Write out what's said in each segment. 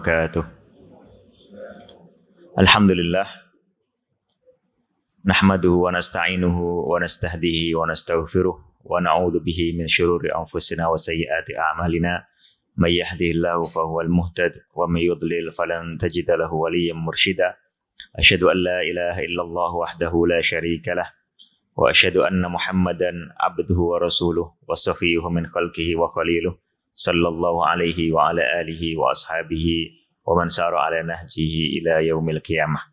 wabarakatuh. Alhamdulillah. Nahmaduhu wa nasta'inuhu wa nastahdihi wa nastaghfiruh wa na'udzu bihi min syururi anfusina wa sayyiati a'malina. May yahdihillahu fahuwal muhtad wa may yudlil falan tajida lahu waliyyan mursyida. Asyhadu an la ilaha illallah wahdahu la syarika lah wa asyhadu anna Muhammadan abduhu wa rasuluh wa safiyyuhu min khalqihi wa khaliluh sallallahu alaihi wa ala alihi wa ashabihi wa man sara ala nahjihi ila yaumil qiyamah.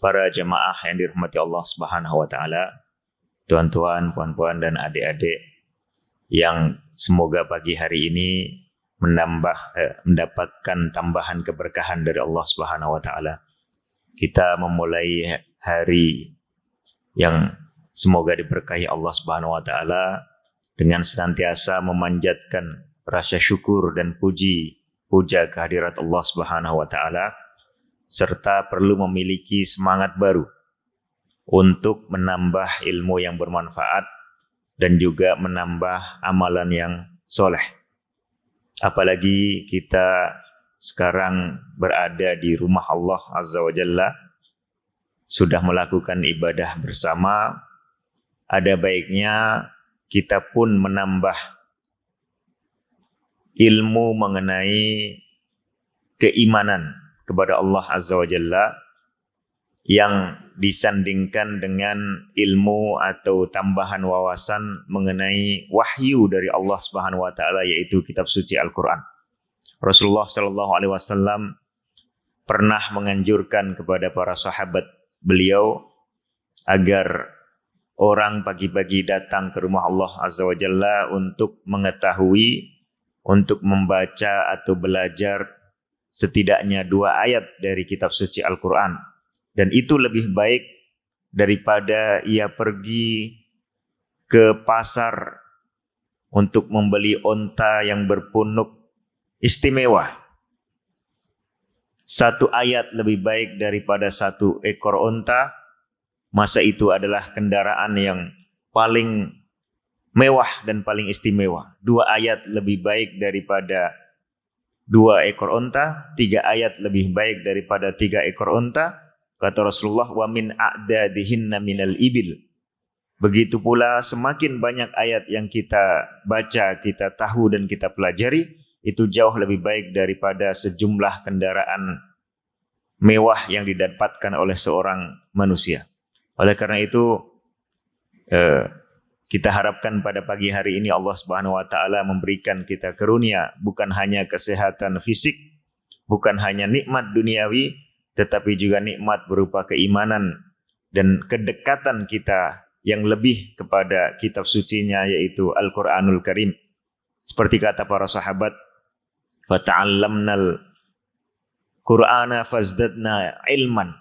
Para jemaah yang dirahmati Allah Subhanahu wa taala, tuan-tuan, puan-puan dan adik-adik yang semoga pagi hari ini mendapatkan tambahan keberkahan dari Allah Subhanahu wa taala. Kita memulai hari yang semoga diberkahi Allah Subhanahu wa taala dengan senantiasa memanjatkan rasa syukur dan puja kehadirat Allah Subhanahu wa taala, serta perlu memiliki semangat baru untuk menambah ilmu yang bermanfaat dan juga menambah amalan yang soleh. Apalagi kita sekarang berada di rumah Allah Azza wa Jalla, sudah melakukan ibadah bersama, ada baiknya kita pun menambah ilmu mengenai keimanan kepada Allah Azza wa Jalla yang disandingkan dengan ilmu atau tambahan wawasan mengenai wahyu dari Allah Subhanahu wa taala, yaitu kitab suci Al-Qur'an. Rasulullah sallallahu alaihi wasallam pernah menganjurkan kepada para sahabat beliau agar orang pagi-pagi datang ke rumah Allah Azza wa Jalla untuk mengetahui, untuk membaca atau belajar setidaknya 2 ayat dari kitab suci Al-Quran. Dan itu lebih baik daripada ia pergi ke pasar untuk membeli onta yang berpunuk istimewa. 1 ayat lebih baik daripada 1 ekor onta. Masa itu adalah kendaraan yang paling mewah dan paling istimewa. 2 ayat lebih baik daripada 2 ekor onta, 3 ayat lebih baik daripada 3 ekor onta. Kata Rasulullah, wa min a'dadihinna minal ibil. Begitu pula semakin banyak ayat yang kita baca, kita tahu dan kita pelajari, itu jauh lebih baik daripada sejumlah kendaraan mewah yang didapatkan oleh seorang manusia. Oleh karena itu, kita harapkan pada pagi hari ini Allah Subhanahu wa taala memberikan kita karunia bukan hanya kesehatan fisik, bukan hanya nikmat duniawi, tetapi juga nikmat berupa keimanan dan kedekatan kita yang lebih kepada kitab sucinya, yaitu Al-Qur'anul Karim. Seperti kata para sahabat, fata'allamnal Qur'ana fazdadna ilman.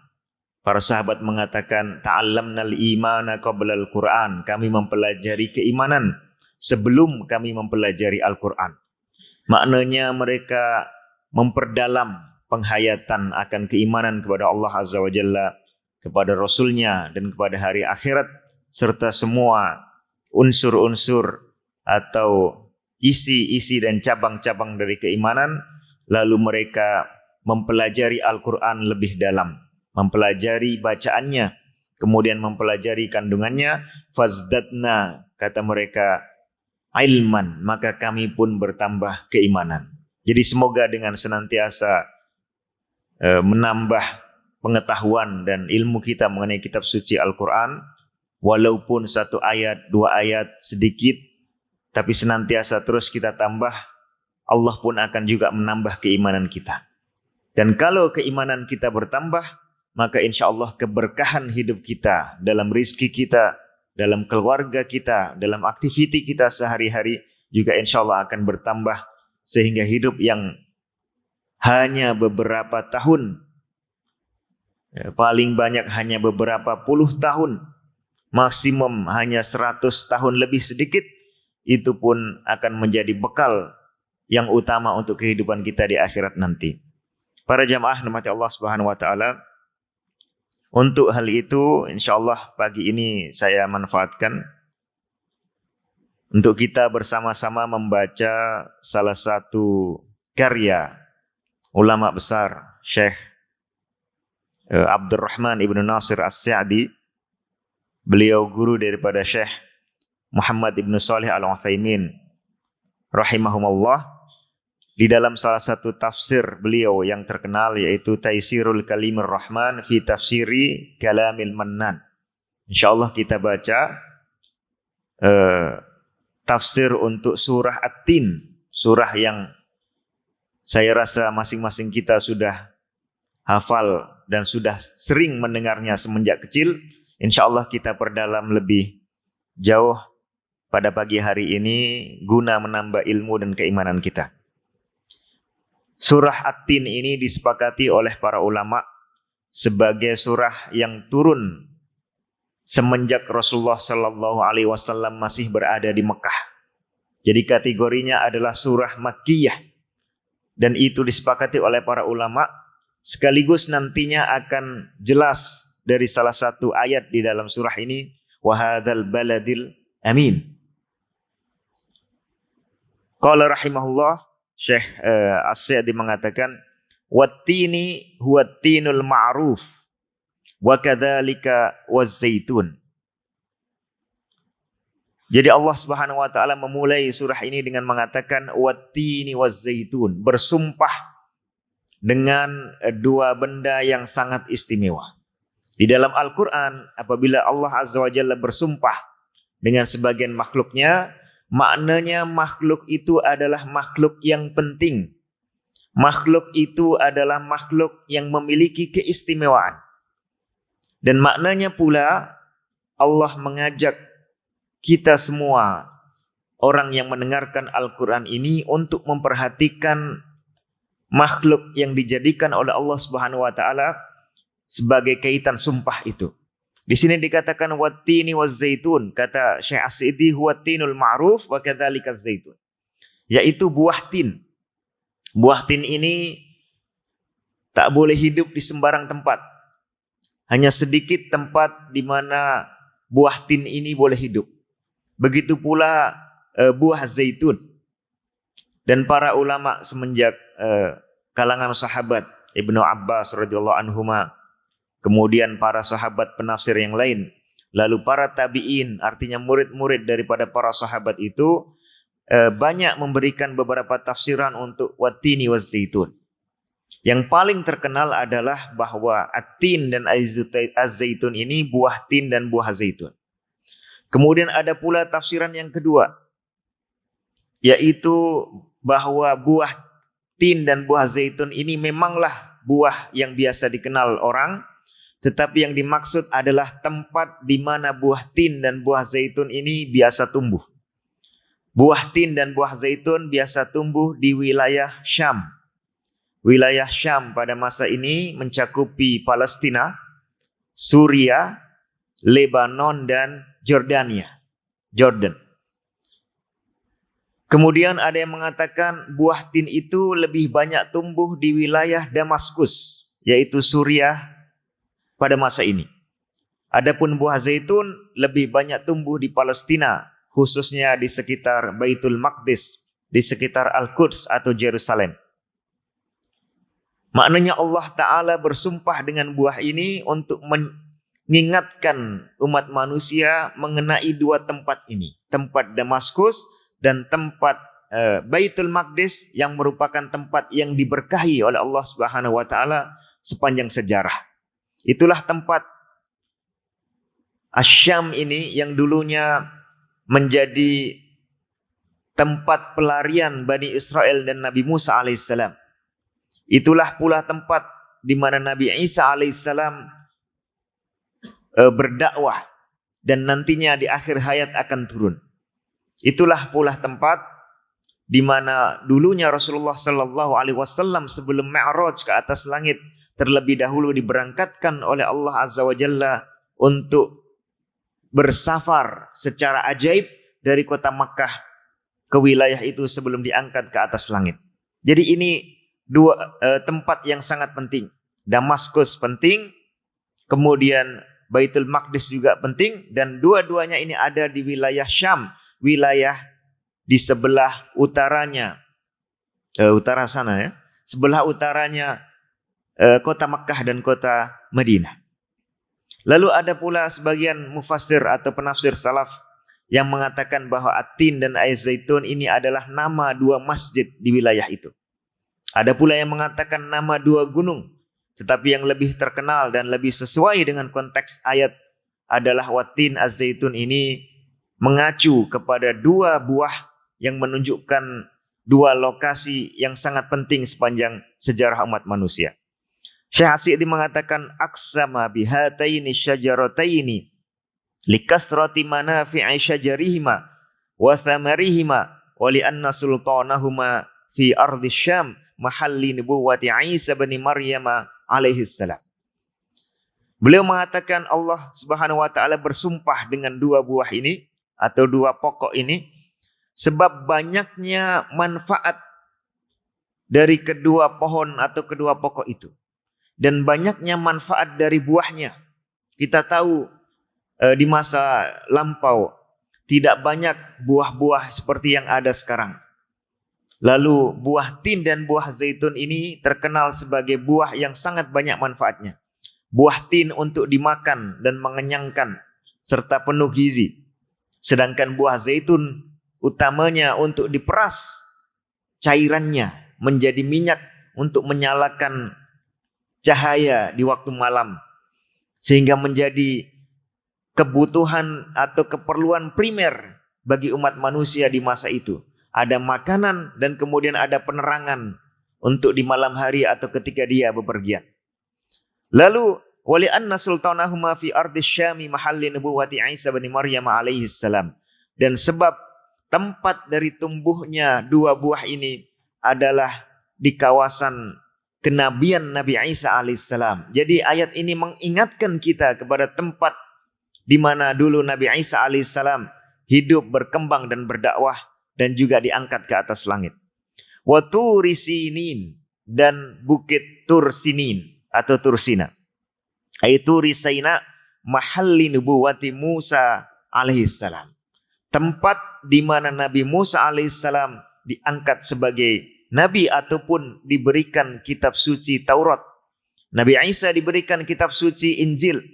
Para sahabat mengatakan, ta'allamnal imana qablal Qur'an. Kami mempelajari keimanan sebelum kami mempelajari Al-Quran. Maknanya mereka memperdalam penghayatan akan keimanan kepada Allah Azza wa Jalla, kepada Rasulnya dan kepada hari akhirat, serta semua unsur-unsur atau isi-isi dan cabang-cabang dari keimanan. Lalu mereka mempelajari Al-Quran lebih dalam, mempelajari bacaannya, kemudian mempelajari kandungannya. Fazdadna, kata mereka, ilman, maka kami pun bertambah keimanan. Jadi semoga dengan senantiasa menambah pengetahuan dan ilmu kita mengenai kitab suci Al-Quran, walaupun 1 ayat, 2 ayat sedikit, tapi senantiasa terus kita tambah, Allah pun akan juga menambah keimanan kita. Dan kalau keimanan kita bertambah, maka insya Allah keberkahan hidup kita, dalam rizki kita, dalam keluarga kita, dalam aktiviti kita sehari-hari juga insya Allah akan bertambah, sehingga hidup yang hanya beberapa tahun, paling banyak hanya beberapa puluh tahun, maksimum hanya 100 tahun lebih sedikit, itu pun akan menjadi bekal yang utama untuk kehidupan kita di akhirat nanti. Para jamaah rahmati Allah Subhanahu wa taala, untuk hal itu insyaallah pagi ini saya manfaatkan untuk kita bersama-sama membaca salah satu karya ulama besar Syekh Abdurrahman Ibnu Nasir As-Sa'di. Beliau guru daripada Syekh Muhammad Ibnu Shalih Al-Utsaimin rahimahumullah. Di dalam salah satu tafsir beliau yang terkenal yaitu Taisirul Kalimur Rahman fi Tafsiri Kalamil Mannan. Insyaallah kita baca tafsir untuk surah At-Tin, surah yang saya rasa masing-masing kita sudah hafal dan sudah sering mendengarnya semenjak kecil. Insyaallah kita perdalam lebih jauh pada pagi hari ini guna menambah ilmu dan keimanan kita. Surah At-Tin ini disepakati oleh para ulama sebagai surah yang turun semenjak Rasulullah Shallallahu Alaihi Wasallam masih berada di Mekah. Jadi kategorinya adalah surah Makkiyah, dan itu disepakati oleh para ulama. Sekaligus nantinya akan jelas dari salah satu ayat di dalam surah ini, wa hadzal baladil amin. Qala rahimahullah, Syekh As-Sa'di mengatakan, wattini huwa tinul ma'ruf wa kadzalika waz-zaitun. Jadi Allah Subhanahu wa taala memulai surah ini dengan mengatakan wattini waz-zaitun, bersumpah dengan dua benda yang sangat istimewa. Di dalam Al-Qur'an apabila Allah Azza wa Jalla bersumpah dengan sebagian makhluknya, maknanya makhluk itu adalah makhluk yang penting. Makhluk itu adalah makhluk yang memiliki keistimewaan. Dan maknanya pula Allah mengajak kita semua orang yang mendengarkan Al-Quran ini untuk memperhatikan makhluk yang dijadikan oleh Allah Subhanahu wa taala sebagai kaitan sumpah itu. Di sini dikatakan wattini waz-zaitun, kata Syekh As-Sa'di huwa tinul ma'ruf wa kadzalika az-zaitun, yaitu buah tin. Buah tin ini tak boleh hidup di sembarang tempat. Hanya sedikit tempat di mana buah tin ini boleh hidup. Begitu pula buah zaitun. Dan para ulama semenjak kalangan sahabat Ibnu Abbas radhiyallahu anhuma, kemudian para sahabat penafsir yang lain, lalu para tabi'in, artinya murid-murid daripada para sahabat itu banyak memberikan beberapa tafsiran untuk wattini waz-zaitun. Yang paling terkenal adalah bahwa at-tin dan az-zaitun ini buah tin dan buah zaitun. Kemudian ada pula tafsiran yang kedua, yaitu bahwa buah tin dan buah zaitun ini memanglah buah yang biasa dikenal orang, tetapi yang dimaksud adalah tempat di mana buah tin dan buah zaitun ini biasa tumbuh. Buah tin dan buah zaitun biasa tumbuh di wilayah Syam. Wilayah Syam pada masa ini mencakupi Palestina, Suria, Lebanon, dan Jordan. Kemudian ada yang mengatakan buah tin itu lebih banyak tumbuh di wilayah Damaskus, yaitu Suriah pada masa ini. Adapun buah zaitun lebih banyak tumbuh di Palestina, khususnya di sekitar Baitul Maqdis, di sekitar Al-Quds atau Yerusalem. Maknanya Allah Ta'ala bersumpah dengan buah ini untuk mengingatkan umat manusia mengenai dua tempat ini. Tempat Damaskus dan tempat Baitul Maqdis yang merupakan tempat yang diberkahi oleh Allah Subhanahu wa taala sepanjang sejarah. Itulah tempat Asyam ini yang dulunya menjadi tempat pelarian Bani Israel dan Nabi Musa alaihissalam. Itulah pula tempat di mana Nabi Isa alaihissalam berdakwah dan nantinya di akhir hayat akan turun. Itulah pula tempat di mana dulunya Rasulullah Sallallahu Alaihi Wasallam sebelum Mi'raj ke atas langit terlebih dahulu diberangkatkan oleh Allah Azza wa Jalla untuk bersafar secara ajaib dari kota Makkah ke wilayah itu sebelum diangkat ke atas langit. Jadi ini dua tempat yang sangat penting. Damaskus penting, kemudian Baitul Maqdis juga penting, dan dua-duanya ini ada di wilayah Syam, wilayah di sebelah utaranya, utara sana ya, sebelah utaranya kota Makkah dan kota Madinah. Lalu ada pula sebagian mufassir atau penafsir salaf yang mengatakan bahwa At-Tin dan Air Zaitun ini adalah nama dua masjid di wilayah itu. Ada pula yang mengatakan nama dua gunung, tetapi yang lebih terkenal dan lebih sesuai dengan konteks ayat adalah Wat-Tin Az-Zaitun ini mengacu kepada dua buah yang menunjukkan dua lokasi yang sangat penting sepanjang sejarah umat manusia. Syekh As-Sa'di mengatakan aqsama bihataini syajarataini likasrati manafi'i syajarihima wa thamarihima wa li anna sultanahuma fi ardi Syam mahalli nubuwwati Isa bin Maryam alaihi salam. Beliau mengatakan Allah Subhanahu wa taala bersumpah dengan dua buah ini atau dua pokok ini sebab banyaknya manfaat dari kedua pohon atau kedua pokok itu. Dan banyaknya manfaat dari buahnya. Kita tahu di masa lampau tidak banyak buah-buah seperti yang ada sekarang. Lalu buah tin dan buah zaitun ini terkenal sebagai buah yang sangat banyak manfaatnya. Buah tin untuk dimakan dan mengenyangkan serta penuh gizi. Sedangkan buah zaitun utamanya untuk diperas cairannya menjadi minyak untuk menyalakan cahaya di waktu malam, sehingga menjadi kebutuhan atau keperluan primer bagi umat manusia di masa itu. Ada makanan dan kemudian ada penerangan untuk di malam hari atau ketika dia bepergian. Lalu wali anna sultanahuma fi ardi Syami mahalli nubuwwati Isa bin Maryam alaihi salam, dan sebab tempat dari tumbuhnya dua buah ini adalah di kawasan kenabian Nabi Isa alaihissalam. Jadi ayat ini mengingatkan kita kepada tempat di mana dulu Nabi Isa alaihissalam hidup, berkembang dan berdakwah dan juga diangkat ke atas langit. Wa Turi Sinin, dan bukit Tur Sinin atau Tursina. Aitu risaina mahalli nubuwati Musa alaihissalam. Tempat di mana Nabi Musa alaihissalam diangkat sebagai Nabi ataupun diberikan kitab suci Taurat. Nabi Isa diberikan kitab suci Injil.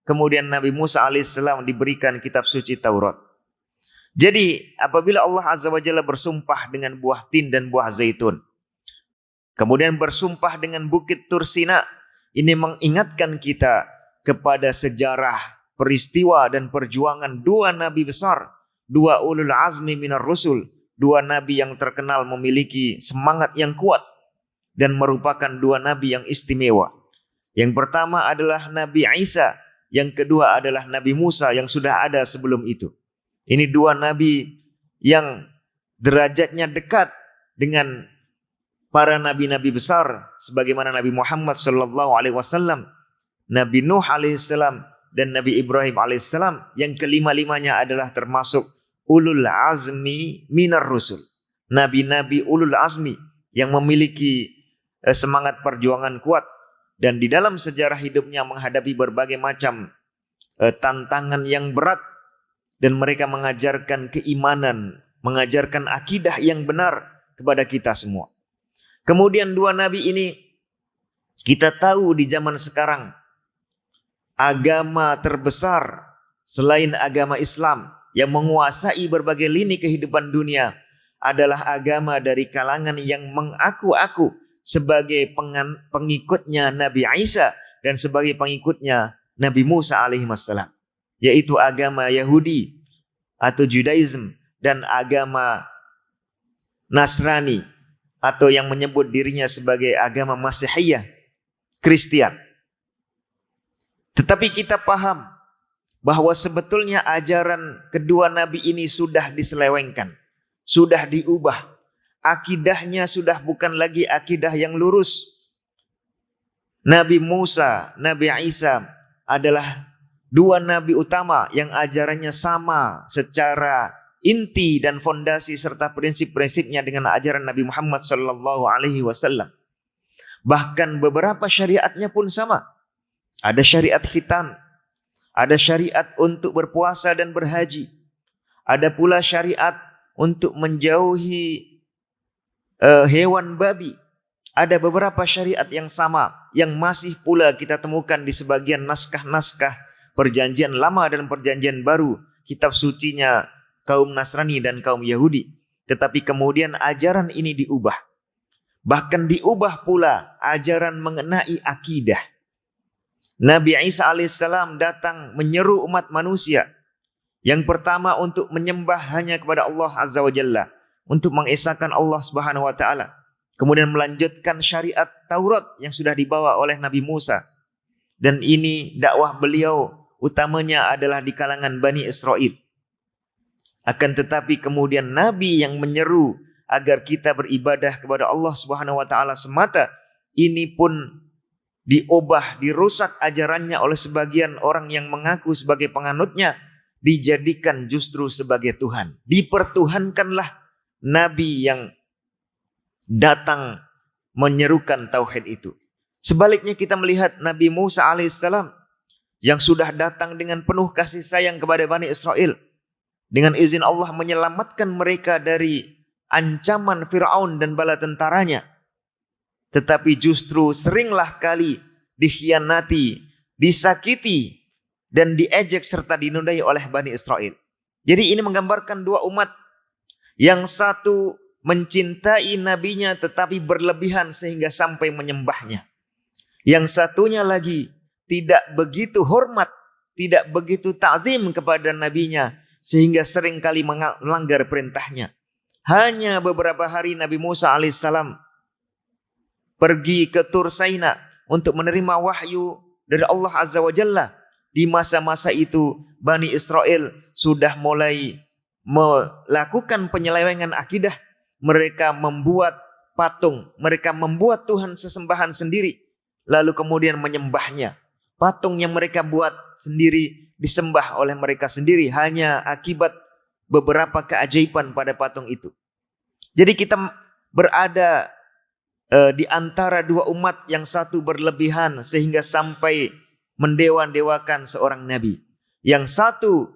Kemudian Nabi Musa alaihissalam diberikan kitab suci Taurat. Jadi apabila Allah Azza wa Jalla bersumpah dengan buah tin dan buah zaitun, kemudian bersumpah dengan bukit Tursina, ini mengingatkan kita kepada sejarah, peristiwa dan perjuangan dua nabi besar, dua ulul azmi minar rusul, dua nabi yang terkenal memiliki semangat yang kuat dan merupakan dua nabi yang istimewa. Yang pertama adalah Nabi Isa, yang kedua adalah Nabi Musa yang sudah ada sebelum itu. Ini dua nabi yang derajatnya dekat dengan para nabi-nabi besar sebagaimana Nabi Muhammad sallallahu alaihi wasallam, Nabi Nuh alaihissalam dan Nabi Ibrahim alaihissalam, yang kelima-limanya adalah termasuk ulul azmi minar rusul. Nabi-nabi ulul azmi yang memiliki semangat perjuangan kuat dan di dalam sejarah hidupnya menghadapi berbagai macam tantangan yang berat, dan mereka mengajarkan keimanan, mengajarkan akidah yang benar kepada kita semua. Kemudian dua nabi ini kita tahu di zaman sekarang agama terbesar selain agama Islam yang menguasai berbagai lini kehidupan dunia adalah agama dari kalangan yang mengaku-aku sebagai pengikutnya Nabi Isa dan sebagai pengikutnya Nabi Musa alaihi wassalam, yaitu agama Yahudi atau Judaism dan agama Nasrani atau yang menyebut dirinya sebagai agama Masihiyah, Kristen. Tetapi kita paham bahwa sebetulnya ajaran kedua nabi ini sudah diselewengkan, sudah diubah. Akidahnya sudah bukan lagi akidah yang lurus. Nabi Musa, Nabi Isa adalah dua nabi utama yang ajarannya sama secara inti dan fondasi serta prinsip-prinsipnya dengan ajaran Nabi Muhammad sallallahu alaihi wasallam. Bahkan beberapa syariatnya pun sama. Ada syariat khitan, ada syariat untuk berpuasa dan berhaji, ada pula syariat untuk menjauhi hewan babi, Ada beberapa syariat yang sama yang masih pula kita temukan di sebagian naskah-naskah perjanjian lama dan perjanjian baru, kitab sucinya kaum Nasrani dan kaum Yahudi. Tetapi kemudian ajaran ini diubah. Bahkan diubah pula ajaran mengenai akidah. Nabi Isa alaihissalam datang menyeru umat manusia. Yang pertama untuk menyembah hanya kepada Allah Azza wa Jalla, untuk mengesahkan Allah Subhanahu wa taala. Kemudian melanjutkan syariat Taurat yang sudah dibawa oleh Nabi Musa. Dan ini dakwah beliau utamanya adalah di kalangan Bani Israel. Akan tetapi kemudian Nabi yang menyeru agar kita beribadah kepada Allah Subhanahu wa taala semata, ini pun diubah, dirusak ajarannya oleh sebagian orang yang mengaku sebagai penganutnya, dijadikan justru sebagai Tuhan. Dipertuhankanlah Nabi yang datang menyerukan tauhid itu. Sebaliknya kita melihat Nabi Musa alaihissalam yang sudah datang dengan penuh kasih sayang kepada Bani Israel. Dengan izin Allah menyelamatkan mereka dari ancaman Fir'aun dan bala tentaranya. Tetapi justru seringlah kali dikhianati, disakiti, dan diejek serta dinodai oleh Bani Israel. Jadi ini menggambarkan dua umat. Yang satu mencintai nabinya tetapi berlebihan sehingga sampai menyembahnya. Yang satunya lagi tidak begitu hormat, tidak begitu ta'zim kepada nabinya sehingga seringkali melanggar perintahnya. Hanya beberapa hari Nabi Musa alaihissalam pergi ke Tur Saina untuk menerima wahyu dari Allah Azza wa Jalla. Di masa-masa itu Bani Israel sudah mulai melakukan penyelewengan akidah. Mereka membuat patung, mereka membuat Tuhan sesembahan sendiri, lalu kemudian menyembahnya. Patung yang mereka buat sendiri disembah oleh mereka sendiri hanya akibat beberapa keajaiban pada patung itu. Jadi kita berada di antara dua umat, yang satu berlebihan sehingga sampai mendewa-dewakan seorang nabi. Yang satu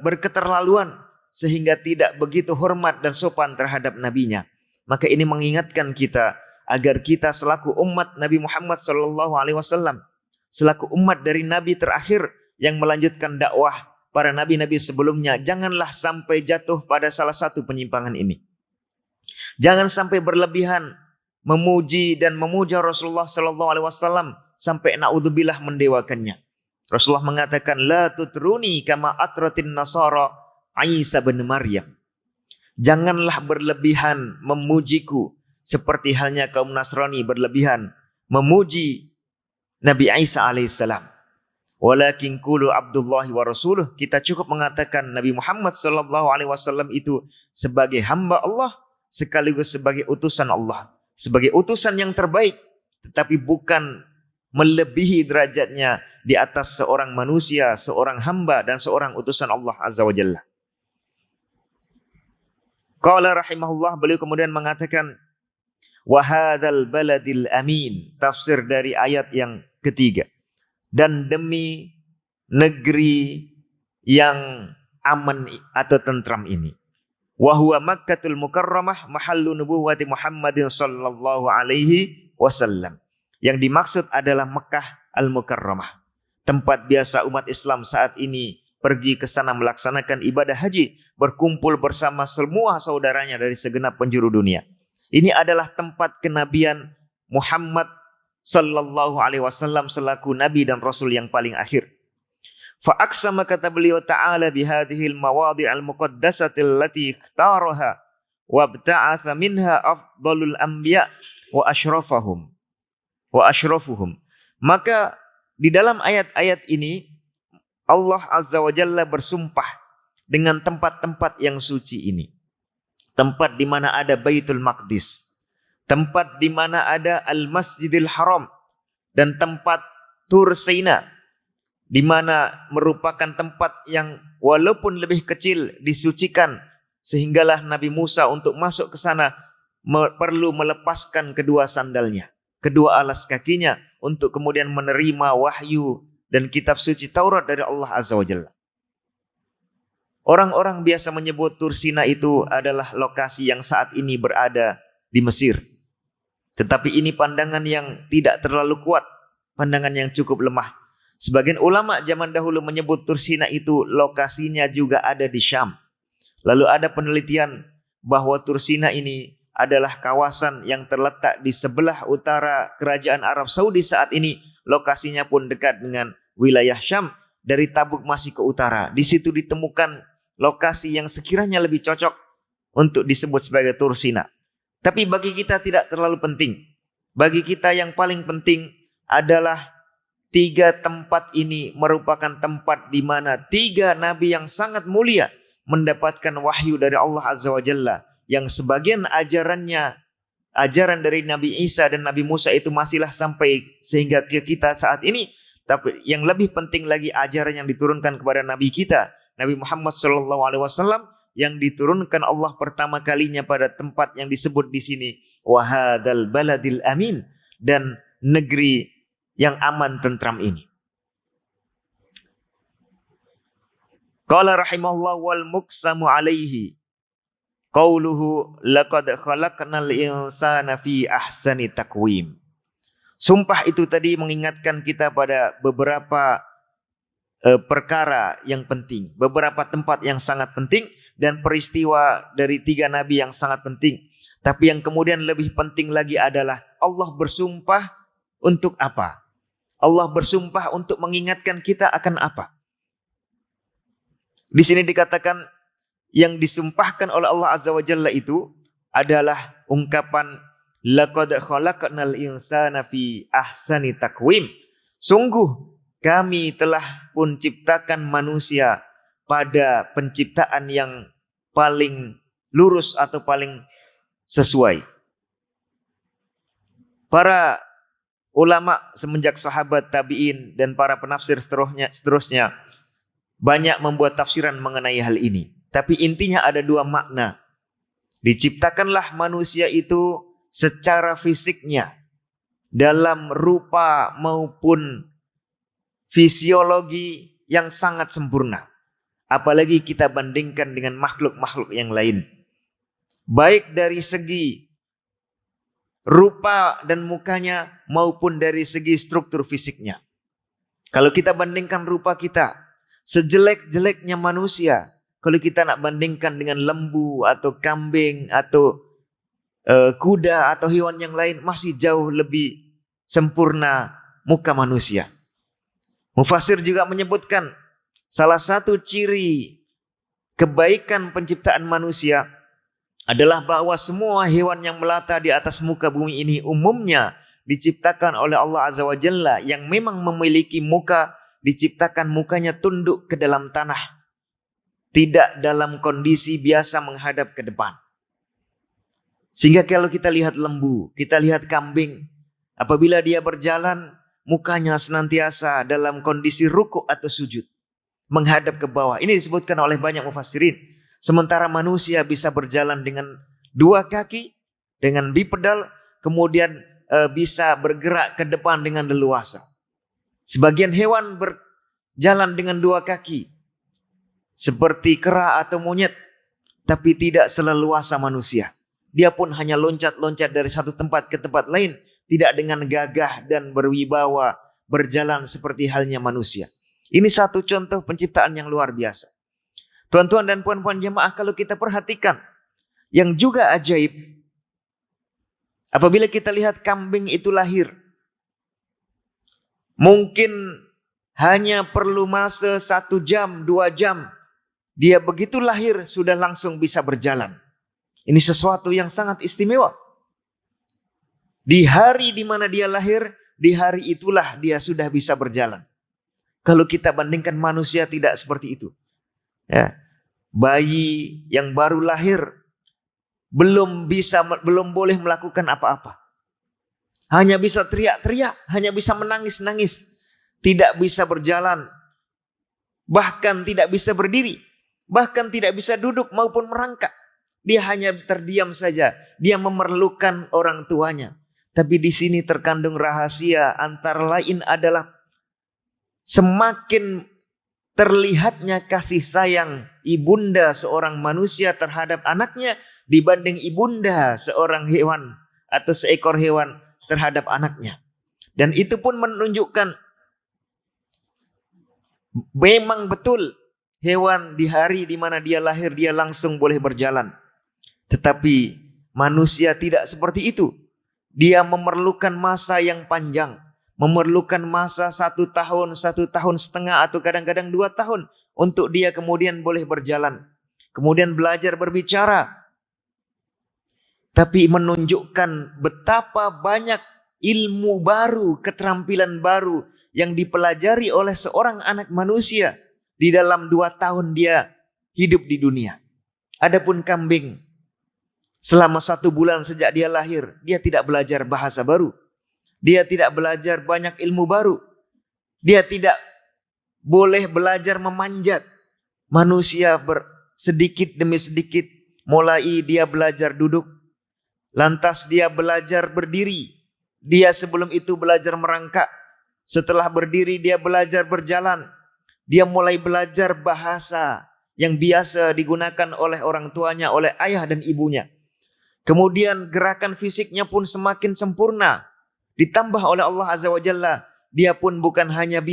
berketerlaluan sehingga tidak begitu hormat dan sopan terhadap nabinya. Maka ini mengingatkan kita agar kita selaku umat Nabi Muhammad SAW, selaku umat dari nabi terakhir yang melanjutkan dakwah para nabi-nabi sebelumnya, janganlah sampai jatuh pada salah satu penyimpangan ini. Jangan sampai berlebihan memuji dan memuja Rasulullah SAW sampai naudzubillah mendewakannya. Rasulullah mengatakan, la tutruni kama atratin nasara Isa bin Maryam. Janganlah berlebihan memujiku seperti halnya kaum Nasrani berlebihan memuji Nabi Isa alaihissalam. Walakin qulu Abdullah wa rasuluh. Kita cukup mengatakan Nabi Muhammad sallallahu alaihi wasallam itu sebagai hamba Allah sekaligus sebagai utusan Allah, sebagai utusan yang terbaik, tetapi bukan melebihi derajatnya di atas seorang manusia, seorang hamba dan seorang utusan Allah Azza wa Jalla. Qala rahimahullah, beliau kemudian mengatakan, wa hadzal baladil amin, tafsir dari ayat yang ketiga. Dan demi negeri yang aman atau tentram ini. Wa huwa Makkatul Mukarramah mahallu nubuwwati Muhammadin sallallahu alaihi wasallam. Yang dimaksud adalah Mekkah Al-Mukarramah. Tempat biasa umat Islam saat ini pergi ke sana melaksanakan ibadah haji, berkumpul bersama semua saudaranya dari segenap penjuru dunia. Ini adalah tempat kenabian Muhammad sallallahu alaihi wasallam selaku nabi dan rasul yang paling akhir. Fa aqsama, kata beliau ta'ala, bihadhil mawadhi'al muqaddasatil lati ikhtaraha wa bta'atha minha afdalul anbiya wa ashrafuhum. Maka di dalam ayat-ayat ini Allah Azza wa Jalla bersumpah dengan tempat-tempat yang suci ini. Tempat di mana ada Baitul Maqdis, tempat di mana ada Al-Masjidil Haram, dan tempat Tur Saina, di mana merupakan tempat yang walaupun lebih kecil disucikan, sehinggalah Nabi Musa untuk masuk ke sana perlu melepaskan kedua sandalnya, kedua alas kakinya, untuk kemudian menerima wahyu dan kitab suci Taurat dari Allah Azza wa Jalla. Orang-orang biasa menyebut Tur Sina itu adalah lokasi yang saat ini berada di Mesir. Tetapi ini pandangan yang tidak terlalu kuat, pandangan yang cukup lemah. Sebagian ulama zaman dahulu menyebut Tursina itu lokasinya juga ada di Syam. Lalu ada penelitian bahwa Tursina ini adalah kawasan yang terletak di sebelah utara kerajaan Arab Saudi saat ini. Lokasinya pun dekat dengan wilayah Syam. Dari Tabuk masih ke utara. Di situ ditemukan lokasi yang sekiranya lebih cocok untuk disebut sebagai Tursina. Tapi bagi kita tidak terlalu penting. Bagi kita yang paling penting adalah 3 tempat ini merupakan tempat di mana 3 nabi yang sangat mulia mendapatkan wahyu dari Allah Azza wa Jalla. Yang sebagian ajaran dari Nabi Isa dan Nabi Musa itu masihlah sampai sehingga ke kita saat ini. Tapi yang lebih penting lagi ajaran yang diturunkan kepada Nabi kita, Nabi Muhammad SAW, yang diturunkan Allah pertama kalinya pada tempat yang disebut di sini, wahadal baladil amin, dan negeri yang aman tentram ini. Qala rahimahullah wal muqsamu alaihi qauluhu laqad khalaqnal insana fi ahsani taqwim. Sumpah itu tadi mengingatkan kita pada beberapa perkara yang penting, beberapa tempat yang sangat penting, dan peristiwa dari 3 nabi yang sangat penting. Tapi yang kemudian lebih penting lagi adalah Allah bersumpah untuk apa? Allah bersumpah untuk mengingatkan kita akan apa? Di sini dikatakan yang disumpahkan oleh Allah Azza wa Jalla itu adalah ungkapan laqad khalaqnal insana fi ahsani taqwim. Sungguh kami telah pun ciptakan manusia pada penciptaan yang paling lurus atau paling sesuai. Para ulama semenjak sahabat tabi'in dan para penafsir seterusnya banyak membuat tafsiran mengenai hal ini. Tapi intinya ada 2 makna. Diciptakanlah manusia itu secara fisiknya, dalam rupa maupun fisiologi yang sangat sempurna. Apalagi kita bandingkan dengan makhluk-makhluk yang lain. Baik dari segi rupa dan mukanya maupun dari segi struktur fisiknya. Kalau kita bandingkan rupa kita, sejelek-jeleknya manusia, kalau kita nak bandingkan dengan lembu atau kambing atau kuda atau hewan yang lain, masih jauh lebih sempurna muka manusia. Mufassir juga menyebutkan salah satu ciri kebaikan penciptaan manusia adalah bahwa semua hewan yang melata di atas muka bumi ini umumnya diciptakan oleh Allah Azza wa Jalla, yang memang memiliki muka, diciptakan mukanya tunduk ke dalam tanah, tidak dalam kondisi biasa menghadap ke depan. Sehingga kalau kita lihat lembu, kita lihat kambing, apabila dia berjalan, mukanya senantiasa dalam kondisi rukuk atau sujud, menghadap ke bawah. Ini disebutkan oleh banyak mufassirin. Sementara manusia bisa berjalan dengan 2 kaki, dengan bipedal, kemudian bisa bergerak ke depan dengan leluasa. Sebagian hewan berjalan dengan 2 kaki, seperti kera atau monyet, tapi tidak seleluasa manusia. Dia pun hanya loncat-loncat dari satu tempat ke tempat lain, tidak dengan gagah dan berwibawa berjalan seperti halnya manusia. Ini satu contoh penciptaan yang luar biasa. Tuan-tuan dan puan-puan jemaah, kalau kita perhatikan, yang juga ajaib, apabila kita lihat kambing itu lahir, mungkin hanya perlu masa 1 jam, 2 jam, dia begitu lahir sudah langsung bisa berjalan. Ini sesuatu yang sangat istimewa. Di hari di mana dia lahir, di hari itulah dia sudah bisa berjalan. Kalau kita bandingkan manusia tidak seperti itu. Ya. Bayi yang baru lahir belum boleh melakukan apa-apa. Hanya bisa teriak-teriak, hanya bisa menangis-nangis. Tidak bisa berjalan. Bahkan tidak bisa berdiri. Bahkan tidak bisa duduk maupun merangkak. Dia hanya terdiam saja. Dia memerlukan orang tuanya. Tapi di sini terkandung rahasia, antara lain adalah semakin terlihatnya kasih sayang ibunda seorang manusia terhadap anaknya dibanding ibunda seorang hewan atau seekor hewan terhadap anaknya. Dan itu pun menunjukkan memang betul hewan di hari di mana dia lahir dia langsung boleh berjalan. Tetapi manusia tidak seperti itu. Dia memerlukan masa yang panjang. Memerlukan masa 1 tahun, 1,5 tahun atau kadang-kadang 2 tahun. Untuk dia kemudian boleh berjalan. Kemudian belajar berbicara. Tapi menunjukkan betapa banyak ilmu baru, keterampilan baru yang dipelajari oleh seorang anak manusia. Di dalam 2 tahun dia hidup di dunia. Adapun kambing, selama 1 bulan sejak dia lahir, dia tidak belajar bahasa baru. Dia tidak belajar banyak ilmu baru. Dia tidak boleh belajar memanjat. Manusia sedikit demi sedikit, mulai dia belajar duduk. Lantas dia belajar berdiri. Dia sebelum itu belajar merangkak. Setelah berdiri dia belajar berjalan. Dia mulai belajar bahasa yang biasa digunakan oleh orang tuanya, oleh ayah dan ibunya. Kemudian gerakan fisiknya pun semakin sempurna. Ditambah oleh Allah Azza wa Jalla. Dia pun bukan hanya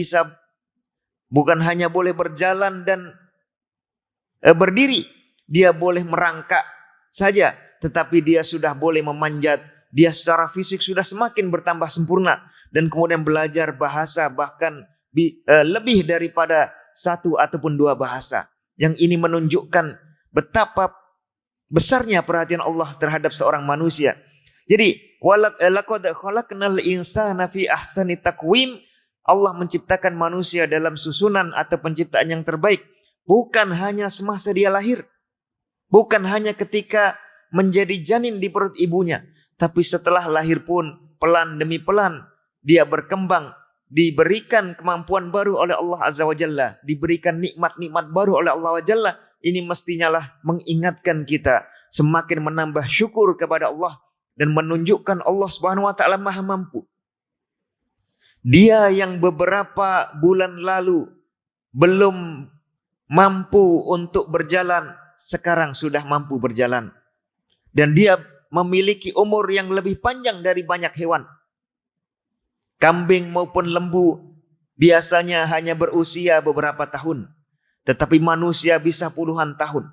boleh berjalan dan berdiri. Dia boleh merangkak saja. Tetapi dia sudah boleh memanjat. Dia secara fisik sudah semakin bertambah sempurna. Dan kemudian belajar bahasa bahkan lebih daripada 1 ataupun 2 bahasa. Yang ini menunjukkan betapa besarnya perhatian Allah terhadap seorang manusia. Jadi, laqad khalaqnal insana fi ahsani taqwim. Allah menciptakan manusia dalam susunan atau penciptaan yang terbaik. Bukan hanya semasa dia lahir. Bukan hanya ketika menjadi janin di perut ibunya. Tapi setelah lahir pun pelan demi pelan dia berkembang. Diberikan kemampuan baru oleh Allah Azza wa Jalla. Diberikan nikmat-nikmat baru oleh Allah Azza wa Jalla. Ini mestinya lah mengingatkan kita semakin menambah syukur kepada Allah dan menunjukkan Allah Subhanahu wa taala Maha mampu. Dia yang beberapa bulan lalu belum mampu untuk berjalan, sekarang sudah mampu berjalan. Dan dia memiliki umur yang lebih panjang dari banyak hewan. Kambing maupun lembu biasanya hanya berusia beberapa tahun. Tetapi manusia bisa puluhan tahun.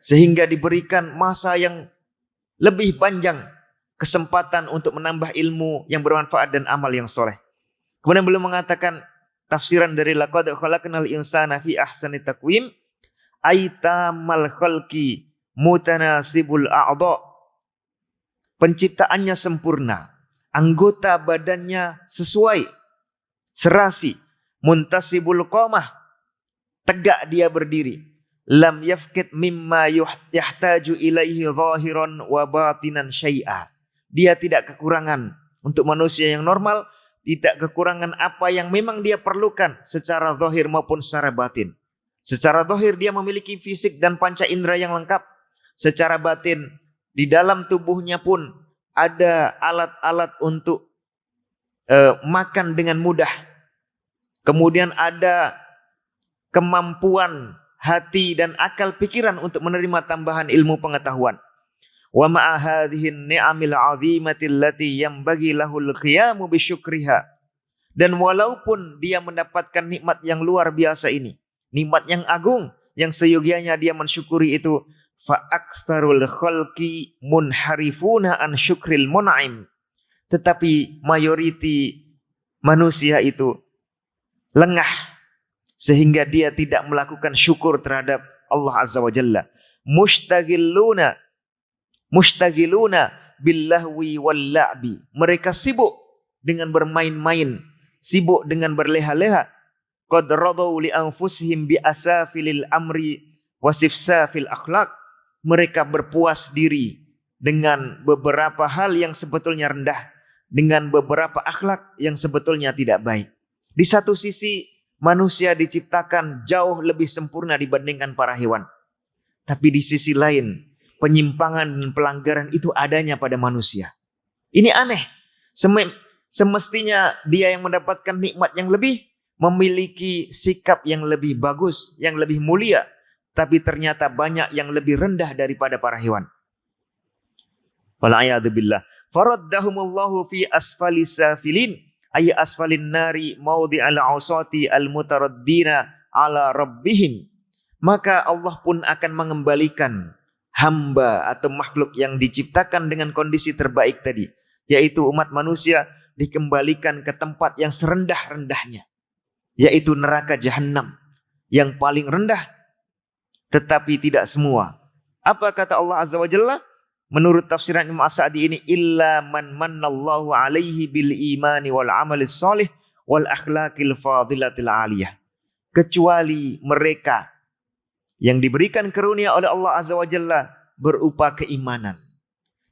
Sehingga diberikan masa yang lebih panjang. Kesempatan untuk menambah ilmu yang bermanfaat dan amal yang soleh. Kemudian beliau mengatakan tafsiran dari laqad khalaqnal insana fi ahsani taqwim. Aitamal khalqi mutanasibul a'dha. Penciptaannya sempurna. Anggota badannya sesuai. Serasi. Muntasibul qamah. Tegak dia berdiri. Lam yafkit mimma yahtaju ilaihi zahiran wa batinan syai'a. Dia tidak kekurangan. Untuk manusia yang normal, tidak kekurangan apa yang memang dia perlukan secara zahir maupun secara batin. Secara zahir dia memiliki fisik dan panca indera yang lengkap. Secara batin, di dalam tubuhnya pun ada alat-alat untuk makan dengan mudah. Kemudian ada kemampuan hati dan akal pikiran untuk menerima tambahan ilmu pengetahuan. Wa ma'a hadhihi ni'amil 'azimati allati yanbaghi lahul qiyamu bisyukriha. Dan walaupun dia mendapatkan nikmat yang luar biasa ini, nikmat yang agung yang seyogianya dia mensyukuri itu, fa aktsarul khalqi munharifuna an syukril mun'im. Tetapi mayoriti manusia itu lengah sehingga dia tidak melakukan syukur terhadap Allah Azza wa Jalla. Mushtagiluna billahwi wal la'bi. Mereka sibuk dengan bermain-main, sibuk dengan berleha-leha. Qad radau li anfusihim bi asafilil amri wa sifsafil akhlaq. Mereka berpuas diri dengan beberapa hal yang sebetulnya rendah, dengan beberapa akhlak yang sebetulnya tidak baik. Di satu sisi manusia diciptakan jauh lebih sempurna dibandingkan para hewan. Tapi di sisi lain, penyimpangan dan pelanggaran itu adanya pada manusia. Ini aneh. Semestinya dia yang mendapatkan nikmat yang lebih, memiliki sikap yang lebih bagus, yang lebih mulia. Tapi ternyata banyak yang lebih rendah daripada para hewan. Wal'iyadzubillah. faraddahumullahu fi asfalis safilin ay asfalin nari maudhi'al ausati al-mutaraddina ala rabbihim. Maka Allah pun akan mengembalikan hamba atau makhluk yang diciptakan dengan kondisi terbaik tadi, yaitu umat manusia, dikembalikan ke tempat yang serendah-rendahnya, yaitu neraka jahanam yang paling rendah. Tetapi tidak semua. Apa kata Allah Azza wa Jalla? Menurut tafsiran Imam As-Sa'di ini, illa man mannallahu alaihi bil imani wal amalis salih wal akhlaqil fadilatil aliyah. Kecuali mereka yang diberikan karunia oleh Allah Azza wa Jalla berupa keimanan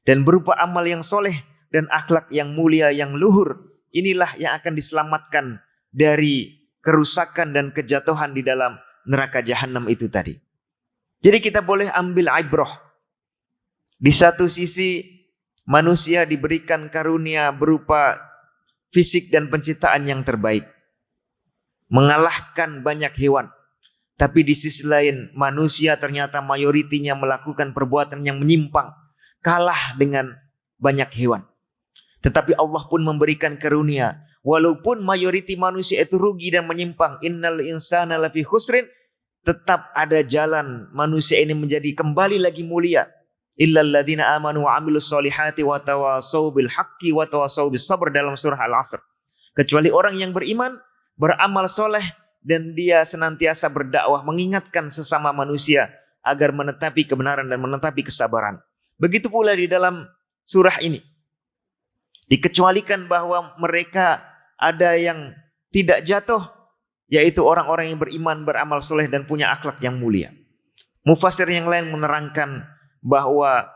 dan berupa amal yang soleh dan akhlak yang mulia yang luhur. Inilah yang akan diselamatkan dari kerusakan dan kejatuhan di dalam neraka jahanam itu tadi. Jadi kita boleh ambil ibrah. Di satu sisi manusia diberikan karunia berupa fisik dan penciptaan yang terbaik, mengalahkan banyak hewan. Tapi di sisi lain manusia ternyata mayoritinya melakukan perbuatan yang menyimpang, kalah dengan banyak hewan. Tetapi Allah pun memberikan karunia. Walaupun mayoriti manusia itu rugi dan menyimpang, innal insana lafi khusrin, tetap ada jalan manusia ini menjadi kembali lagi mulia. Illal ladzina amanu wa amilus solihati wa tawassaw bil haqqi wa tawassaw bis sabr dalam surah Al-Asr. Kecuali orang yang beriman, beramal soleh, dan dia senantiasa berdakwah mengingatkan sesama manusia agar menetapi kebenaran dan menetapi kesabaran. Begitu pula di dalam surah ini. Dikecualikan bahwa mereka ada yang tidak jatuh, yaitu orang-orang yang beriman, beramal soleh dan punya akhlak yang mulia. Mufassir yang lain menerangkan bahwa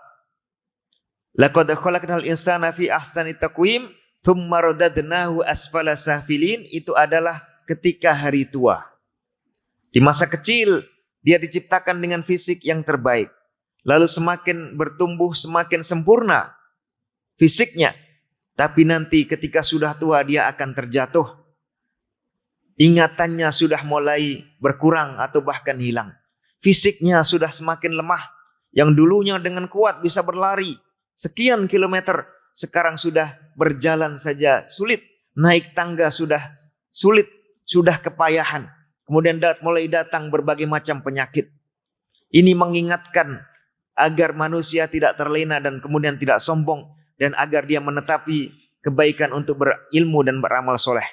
laqad khalaqnal insana fi ahsani taqwim tsumma radadnahu asfala safilin, itu adalah ketika hari tua. Di masa kecil dia diciptakan dengan fisik yang terbaik, lalu semakin bertumbuh semakin sempurna fisiknya, tapi nanti ketika sudah tua dia akan terjatuh. Ingatannya sudah mulai berkurang atau bahkan hilang. Fisiknya sudah semakin lemah. Yang dulunya dengan kuat bisa berlari sekian kilometer, sekarang sudah berjalan saja sulit. Naik tangga sudah sulit, sudah kepayahan. Kemudian mulai datang berbagai macam penyakit. Ini mengingatkan agar manusia tidak terlena dan kemudian tidak sombong, dan agar dia menetapi kebaikan untuk berilmu dan beramal soleh.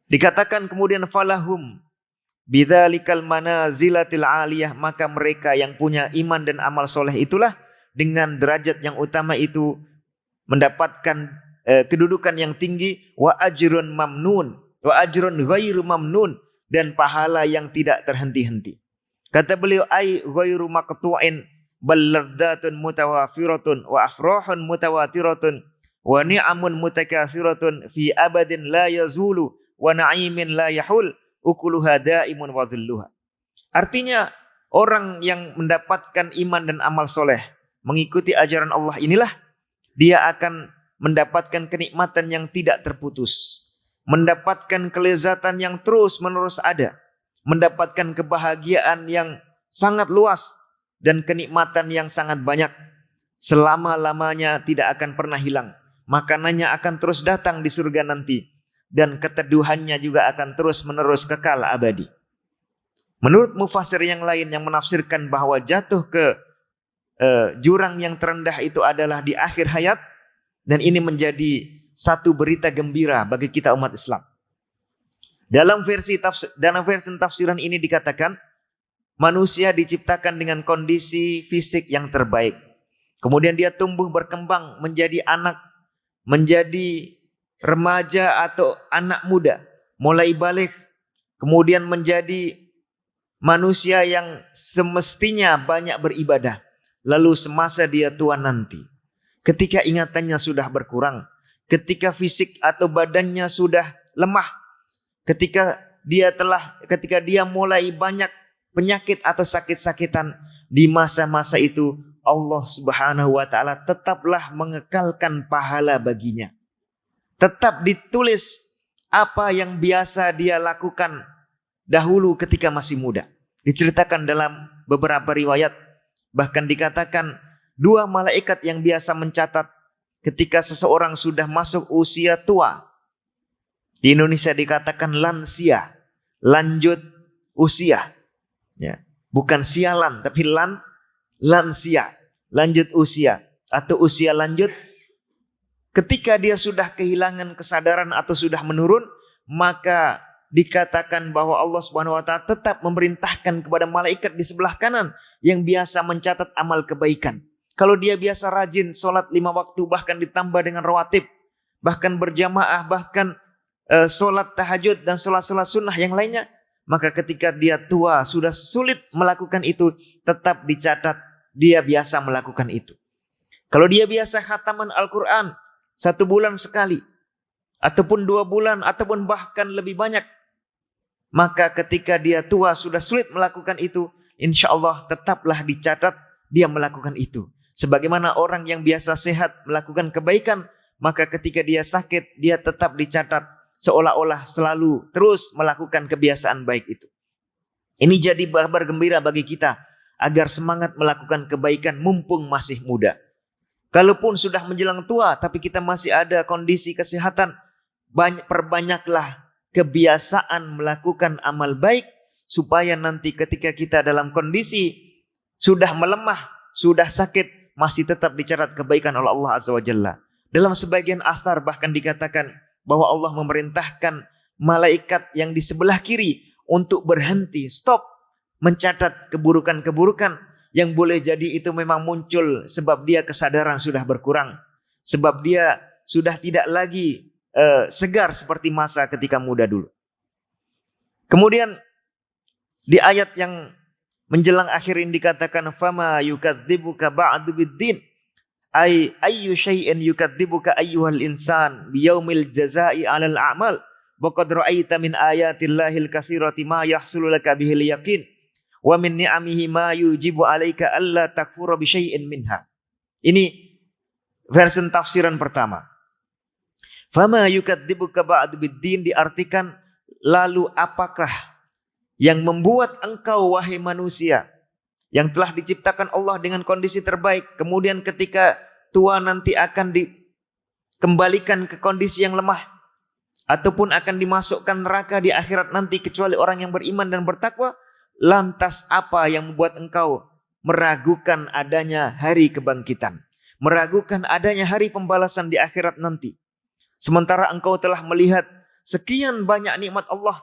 Dikatakan kemudian falahum bidzalikal manazilatil aliyah, maka mereka yang punya iman dan amal soleh itulah dengan derajat yang utama itu mendapatkan kedudukan yang tinggi, wa ajrun mamnun wa ajrun ghairu mamnun, dan pahala yang tidak terhenti-henti. Kata beliau, ai ghairu maqtu'in bal ladzatun mutawafiratun wa afrahun mutawatiratun wa ni'amun mutakatsiratun fi abadin la yazulu wa na'imin la yahul ukuluha daimun wa dhilluha. Artinya orang yang mendapatkan iman dan amal soleh, mengikuti ajaran Allah inilah, dia akan mendapatkan kenikmatan yang tidak terputus, mendapatkan kelezatan yang terus menerus ada, mendapatkan kebahagiaan yang sangat luas dan kenikmatan yang sangat banyak, selama-lamanya tidak akan pernah hilang. Makanannya akan terus datang di surga nanti, dan keteduhannya juga akan terus-menerus kekal abadi. Menurut mufassir yang lain yang menafsirkan bahwa jatuh ke jurang yang terendah itu adalah di akhir hayat, dan ini menjadi satu berita gembira bagi kita umat Islam. Dalam versi tafsiran ini dikatakan manusia diciptakan dengan kondisi fisik yang terbaik. Kemudian dia tumbuh berkembang menjadi anak, menjadi remaja atau anak muda, mulai balik, kemudian menjadi manusia yang semestinya banyak beribadah. Lalu semasa dia tua nanti, ketika ingatannya sudah berkurang, ketika fisik atau badannya sudah lemah, ketika dia mulai banyak penyakit atau sakit-sakitan, di masa-masa itu Allah Subhanahu wa taala tetaplah mengekalkan pahala baginya. Tetap ditulis apa yang biasa dia lakukan dahulu ketika masih muda. Diceritakan dalam beberapa riwayat, bahkan dikatakan Dua malaikat yang biasa mencatat ketika seseorang sudah masuk usia tua. Di Indonesia dikatakan lansia, lanjut usia. Ya, bukan sialan, tapi lansia, lanjut usia atau usia lanjut. Ketika dia sudah kehilangan kesadaran atau sudah menurun, maka dikatakan bahwa Allah Subhanahu wa taala tetap memerintahkan kepada malaikat di sebelah kanan yang biasa mencatat amal kebaikan. Kalau dia biasa rajin sholat 5 waktu, bahkan ditambah dengan rawatib, bahkan berjamaah, bahkan sholat tahajud dan sholat-sholat sunnah yang lainnya, maka ketika dia tua sudah sulit melakukan itu, tetap dicatat dia biasa melakukan itu. Kalau dia biasa khataman Al-Quran 1 bulan sekali, ataupun 2 bulan, ataupun bahkan lebih banyak, maka ketika dia tua sudah sulit melakukan itu, insya Allah tetaplah dicatat dia melakukan itu. Sebagaimana orang yang biasa sehat melakukan kebaikan, maka ketika dia sakit, dia tetap dicatat seolah-olah selalu terus melakukan kebiasaan baik itu. Ini jadi kabar gembira bagi kita agar semangat melakukan kebaikan mumpung masih muda. Kalaupun sudah menjelang tua, tapi kita masih ada kondisi kesehatan, perbanyaklah kebiasaan melakukan amal baik, supaya nanti ketika kita dalam kondisi sudah melemah, sudah sakit, masih tetap dicatat kebaikan oleh Allah Azza wa Jalla. Dalam sebagian asar bahkan dikatakan bahwa Allah memerintahkan malaikat yang di sebelah kiri untuk berhenti, stop, mencatat keburukan-keburukan yang boleh jadi itu memang muncul sebab dia kesadaran sudah berkurang, sebab dia sudah tidak lagi segar seperti masa ketika muda dulu. Kemudian di ayat yang menjelang akhir ini dikatakan fama yukadzibuka ba'du biddin, ayyu syai'in yukadzibuka ayyuhal insan biyaumil jazaa'i 'alal a'mal wa qad ra'aita min ayatillahil katsirati ma yahsulu laka bihil yaqin wa min ni'amihi ma yujibu 'alaika alla takfura bi syai'in minha. Ini versi tafsiran pertama. Fama yukadzibuka ba'du biddin diartikan lalu apakah yang membuat engkau wahai manusia yang telah diciptakan Allah dengan kondisi terbaik, kemudian ketika tua nanti akan dikembalikan ke kondisi yang lemah, ataupun akan dimasukkan neraka di akhirat nanti kecuali orang yang beriman dan bertakwa, lantas apa yang membuat engkau meragukan adanya hari kebangkitan, meragukan adanya hari pembalasan di akhirat nanti, sementara engkau telah melihat sekian banyak nikmat Allah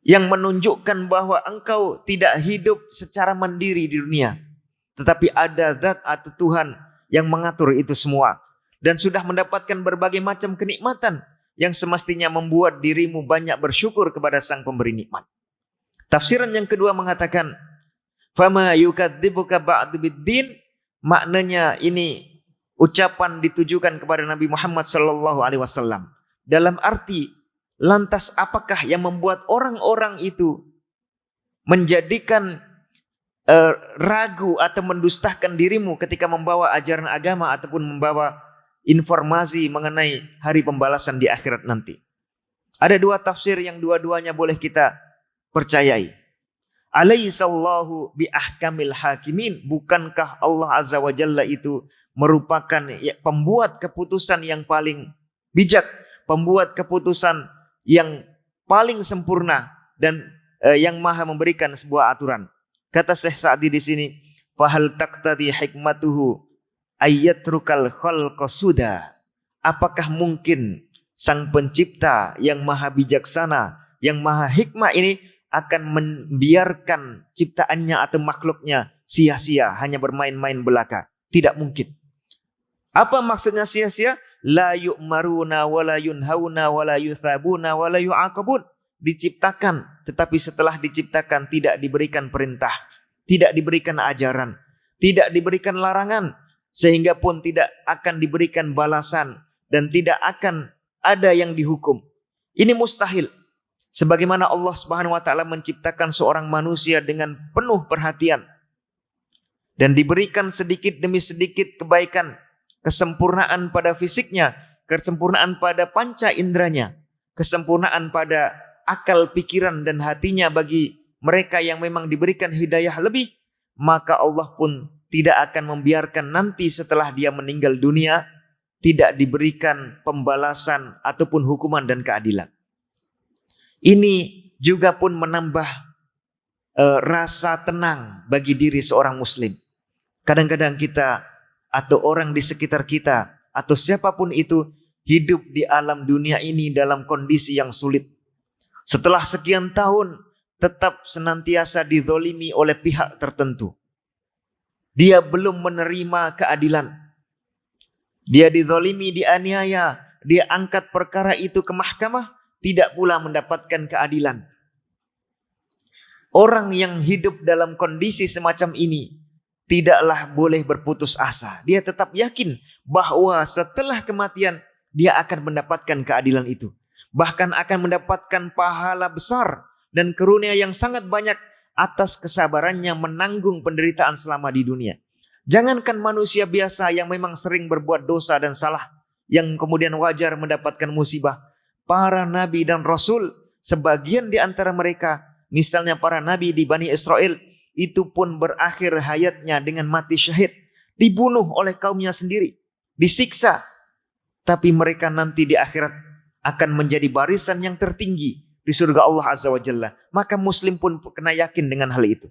yang menunjukkan bahwa engkau tidak hidup secara mandiri di dunia, tetapi ada zat atau Tuhan yang mengatur itu semua, dan sudah mendapatkan berbagai macam kenikmatan yang semestinya membuat dirimu banyak bersyukur kepada Sang Pemberi nikmat. Tafsiran yang kedua mengatakan fama yukadzibuka ba'du biddin, maknanya ini ucapan ditujukan kepada Nabi Muhammad sallallahu alaihi wasallam dalam arti, lantas apakah yang membuat orang-orang itu menjadikan ragu atau mendustakan dirimu ketika membawa ajaran agama ataupun membawa informasi mengenai hari pembalasan di akhirat nanti? Ada 2 tafsir yang dua-duanya boleh kita percayai. Alaihissallahu bi ahkamil hakimin, bukankah Allah Azza wa Jalla itu merupakan pembuat keputusan yang paling bijak, pembuat keputusan yang paling sempurna dan yang maha memberikan sebuah aturan. Kata Syekh Sa'di di sini, fahal taqtadi hikmatuhu ayyatrukal khalqa suda. Apakah mungkin Sang Pencipta yang maha bijaksana, yang maha hikmah ini akan membiarkan ciptaannya atau makhluknya sia-sia hanya bermain-main belaka? Tidak mungkin. Apa maksudnya sia-sia? La yu'maruna wa la yunhauna wa la yuthabuna wa la yu'aqabun. Diciptakan, tetapi setelah diciptakan tidak diberikan perintah, tidak diberikan ajaran, tidak diberikan larangan, sehingga pun tidak akan diberikan balasan dan tidak akan ada yang dihukum. Ini mustahil. Sebagaimana Allah Subhanahu wa taala menciptakan seorang manusia dengan penuh perhatian dan diberikan sedikit demi sedikit kebaikan, kesempurnaan pada fisiknya, kesempurnaan pada panca inderanya, kesempurnaan pada akal, pikiran dan hatinya bagi mereka yang memang diberikan hidayah lebih, maka Allah pun tidak akan membiarkan nanti setelah dia meninggal dunia tidak diberikan pembalasan ataupun hukuman dan keadilan. Ini juga pun menambah rasa tenang bagi diri seorang muslim. Kadang-kadang kita atau orang di sekitar kita atau siapapun itu hidup di alam dunia ini dalam kondisi yang sulit. Setelah sekian tahun tetap senantiasa dizolimi oleh pihak tertentu. Dia belum menerima keadilan. Dia dizolimi, dianiaya, dia angkat perkara itu ke mahkamah, tidak pula mendapatkan keadilan. Orang yang hidup dalam kondisi semacam ini tidaklah boleh berputus asa. Dia tetap yakin bahwa setelah kematian dia akan mendapatkan keadilan itu. Bahkan akan mendapatkan pahala besar dan karunia yang sangat banyak atas kesabarannya menanggung penderitaan selama di dunia. Jangankan manusia biasa yang memang sering berbuat dosa dan salah, yang kemudian wajar mendapatkan musibah. Para nabi dan rasul, sebagian di antara mereka, misalnya para nabi di Bani Israel, itu pun berakhir hayatnya dengan mati syahid. Dibunuh oleh kaumnya sendiri, disiksa. Tapi mereka nanti di akhirat akan menjadi barisan yang tertinggi di surga Allah Azza wa Jalla. Maka muslim pun kena yakin dengan hal itu.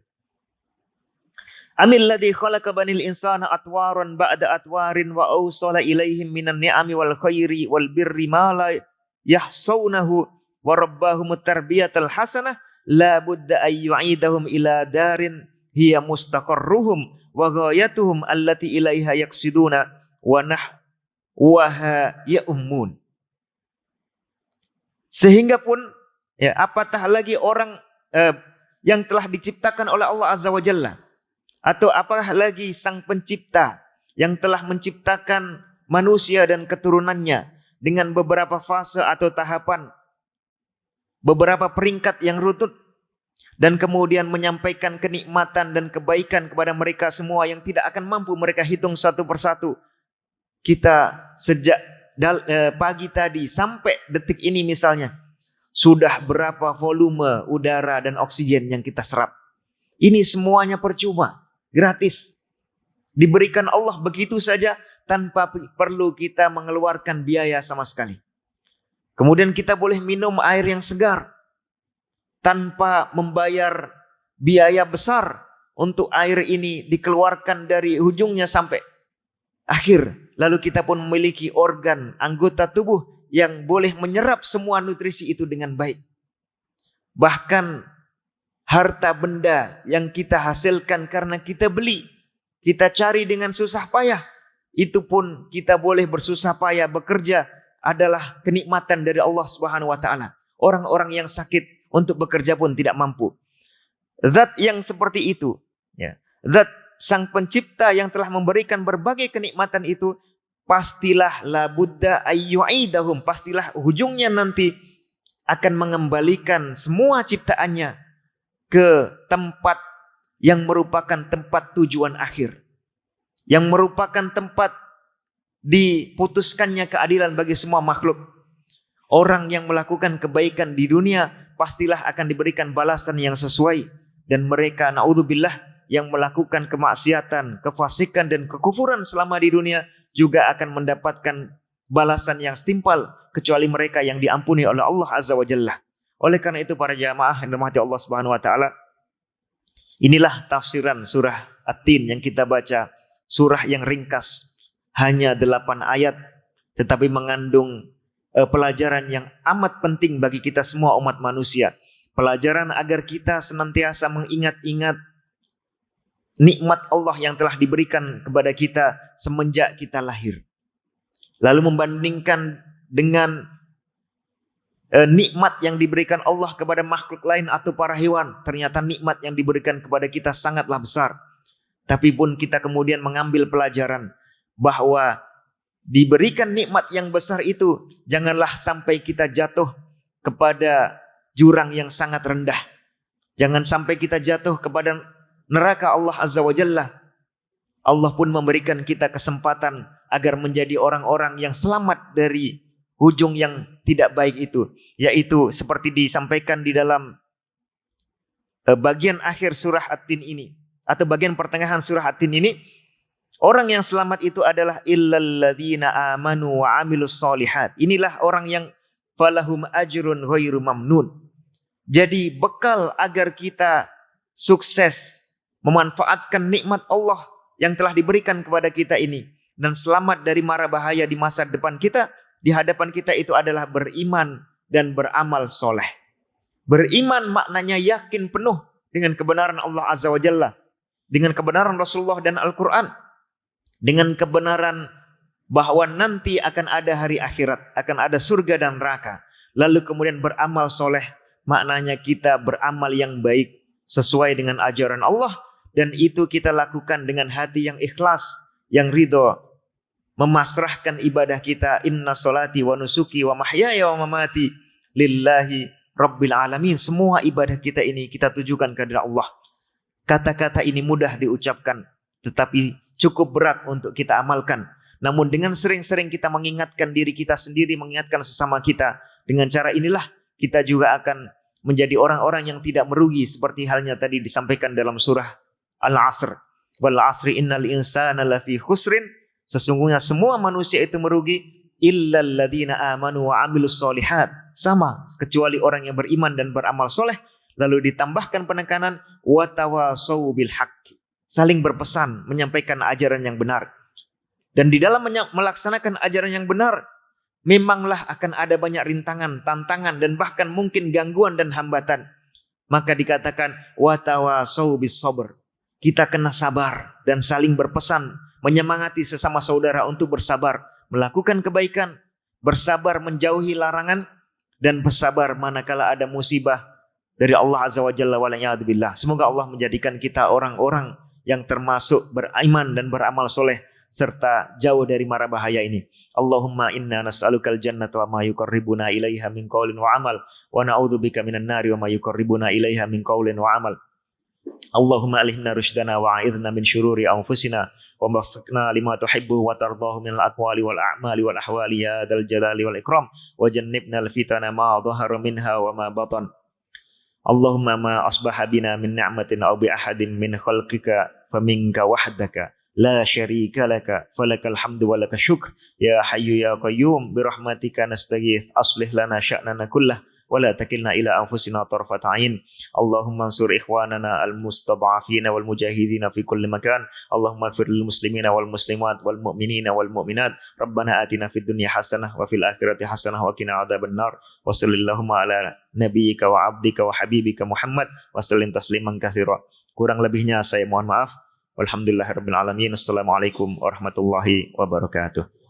Amil ladzi khalaqa banil insana atwaran ba'da atwarin wa awsala ilaihim minan ni'ami wal khairi wal birri ma la yahsawnahu wa rabbahum tarbiyatal hasanah la budda ay yu'idahum ila darin hiya mustaqarruhum wa ghayatuhum allati ilaiha yaqsiduna wa ya ummun. Sehingga pun ya, apatah lagi orang yang telah diciptakan oleh Allah Azza wa Jalla, atau apakah lagi sang pencipta yang telah menciptakan manusia dan keturunannya dengan beberapa fase atau tahapan, beberapa peringkat yang rutut, dan kemudian menyampaikan kenikmatan dan kebaikan kepada mereka semua yang tidak akan mampu mereka hitung satu persatu. Kita sejak pagi tadi sampai detik ini misalnya, sudah berapa volume udara dan oksigen yang kita serap. Ini semuanya percuma, gratis. Diberikan Allah begitu saja tanpa perlu kita mengeluarkan biaya sama sekali. Kemudian kita boleh minum air yang segar tanpa membayar biaya besar untuk air ini dikeluarkan dari ujungnya sampai akhir. Lalu kita pun memiliki organ, anggota tubuh yang boleh menyerap semua nutrisi itu dengan baik. Bahkan harta benda yang kita hasilkan karena kita beli, kita cari dengan susah payah, itu pun kita boleh bersusah payah bekerja adalah kenikmatan dari Allah Subhanahu wa taala. Orang-orang yang sakit untuk bekerja pun tidak mampu. Zat yang seperti itu, ya, zat sang pencipta yang telah memberikan berbagai kenikmatan itu, pastilah la budda ayyu'idahum, pastilah ujungnya nanti akan mengembalikan semua ciptaannya ke tempat yang merupakan tempat tujuan akhir, yang merupakan tempat diputuskannya keadilan bagi semua makhluk. Orang yang melakukan kebaikan di dunia pastilah akan diberikan balasan yang sesuai, dan mereka naudzubillah yang melakukan kemaksiatan, kefasikan dan kekufuran selama di dunia juga akan mendapatkan balasan yang setimpal, kecuali mereka yang diampuni oleh Allah Azza wa Jalla. Oleh karena itu para jamaah yang dirahmati Allah Subhanahu wa taala, inilah tafsiran surah At-Tin yang kita baca, surah yang ringkas, hanya 8 ayat tetapi mengandung pelajaran yang amat penting bagi kita semua umat manusia. Pelajaran agar kita senantiasa mengingat-ingat nikmat Allah yang telah diberikan kepada kita semenjak kita lahir. Lalu membandingkan dengan nikmat yang diberikan Allah kepada makhluk lain atau para hewan. Ternyata nikmat yang diberikan kepada kita sangatlah besar. Tapi pun kita kemudian mengambil pelajaran bahwa diberikan nikmat yang besar itu, janganlah sampai kita jatuh kepada jurang yang sangat rendah. Jangan sampai kita jatuh kepada neraka Allah Azza wa Jalla. Allah pun memberikan kita kesempatan agar menjadi orang-orang yang selamat dari ujung yang tidak baik itu, yaitu seperti disampaikan di dalam bagian akhir surah At-Tin ini. atau bagian pertengahan surah At-Tin ini, orang yang selamat itu adalah illalladzina amanu wa amilus solihat. Inilah orang yang falahum ajrun ghairu mamnun. Jadi bekal agar kita sukses memanfaatkan nikmat Allah yang telah diberikan kepada kita ini dan selamat dari mara bahaya di masa depan kita, di hadapan kita itu adalah beriman dan beramal soleh. Beriman maknanya yakin penuh dengan kebenaran Allah Azza wa Jalla, dengan kebenaran Rasulullah dan Al-Quran, dengan kebenaran bahwa nanti akan ada hari akhirat, akan ada surga dan neraka. Lalu kemudian beramal soleh, maknanya kita beramal yang baik sesuai dengan ajaran Allah, dan itu kita lakukan dengan hati yang ikhlas, yang ridho, memasrahkan ibadah kita. Inna solati wa nusuki wa mahyaya wa mamati lillahi rabbil alamin. Semua ibadah kita ini kita tujukan kepada Allah. Kata-kata ini mudah diucapkan, tetapi cukup berat untuk kita amalkan. Namun dengan sering-sering kita mengingatkan diri kita sendiri, mengingatkan sesama kita, dengan cara inilah kita juga akan menjadi orang-orang yang tidak merugi, seperti halnya tadi disampaikan dalam surah Al-Asr. Wal asri innal insana lafi khusrin. Sesungguhnya semua manusia itu merugi, illal ladzina amanu wa amilus solihat. Sama, kecuali orang yang beriman dan beramal soleh. Lalu ditambahkan penekanan wa tawasau bil haqqi. Saling berpesan, menyampaikan ajaran yang benar. Dan di dalam melaksanakan ajaran yang benar, memanglah akan ada banyak rintangan, tantangan, dan bahkan mungkin gangguan dan hambatan. Maka dikatakan wa tawasau bis sabr. Kita kena sabar dan saling berpesan, menyemangati sesama saudara untuk bersabar, melakukan kebaikan, bersabar menjauhi larangan, dan bersabar manakala ada musibah dari Allah Azza wa Jalla wa la'iyadzubillah. Semoga Allah menjadikan kita orang-orang yang termasuk beriman dan beramal soleh, serta jauh dari mara bahaya ini. Allahumma inna nas'alukal jannata wa ma yuqarribuna ilaiha min qaulin wa amal, wa na'udzubika minan nari wa ma yuqarribuna ilaiha min qaulin wa amal. Allahumma alihna rushdana wa a'idhna min syururi anfusina wa waffiqna lima tuhibbu wa tardahu minal aqwali wal a'mali wal ahwali ya dzal jalali wal ikram wa jannibna al fitana ma dhahara minha wa ma batan. Allahumma ma asbaha bina min ni'matin aw bi ahadin min khalqika faminka wahdaka la syarika laka falakal hamdu wa lakal syukr ya hayyu ya qayyum bi rahmatika nastaghits aslih lana sya'nana kullah wa la takilna ila anfusina tarfata ain. Allahumma ansur ikhwanana al-mustad'afina wal mujahidina fi kulli makan. Allahumma ighfir lil muslimina wal muslimat wal mu'minina wal mu'minat. Rabbana atina fid dunya hasanah wa fil akhirati hasanah wa qina adzabannar. Wa sallallahu ala nabiyyika wa 'abdika wa habibika Muhammad wa sallim tasliman katsira. Kurang lebihnya saya mohon maaf. Walhamdulillahirabbil alamin. Assalamualaikum warahmatullahi wabarakatuh.